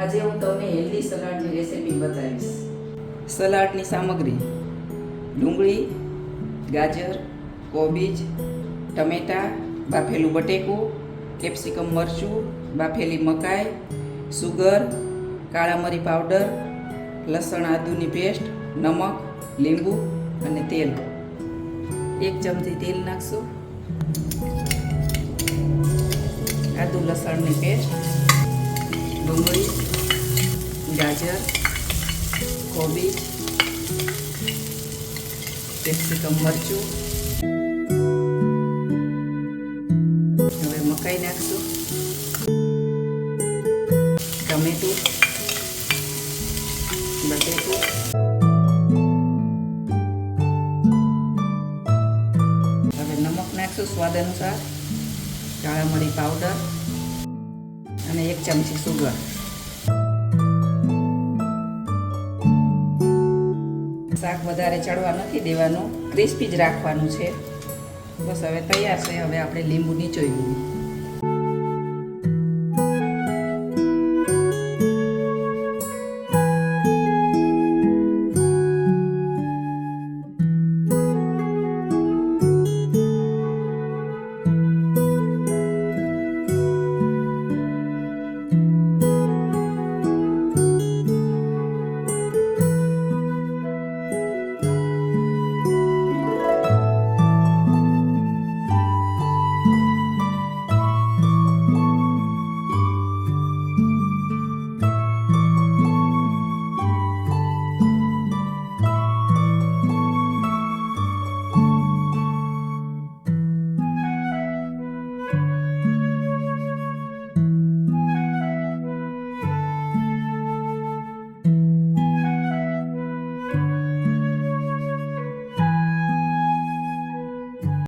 આજે હું તમને હેલ્ધી સલાડની રેસિપી બતાવીશ. સલાડની સામગ્રી: ડુંગળી, ગાજર, કોબીજ, ટમેટાં, બાફેલું બટેકું, કેપ્સિકમ મરચું, બાફેલી મકાઈ, સુગર, કાળા મરી પાવડર, લસણ આદુની પેસ્ટ, નમક, લીંબુ અને તેલ. 1 ચમચી તેલ નાખશું. આદુ લસણની પેસ્ટ, ડુંગળી, ગાજર, કોબીજ, કેપ્સિકમ મરચું. હવે મકાઈ નાખશું, ટમેટું, બટેકું, હવે નમક નાખશું સ્વાદ અનુસાર, કાળા મરી પાવડર અને 1 ચમચી સુગર. શાક વધારે ચડવા નથી દેવાનું, ક્રિસ્પી જ રાખવાનું છે. બસ હવે તૈયાર છે. હવે આપણે લીંબુ નીચોઈ દઈએ.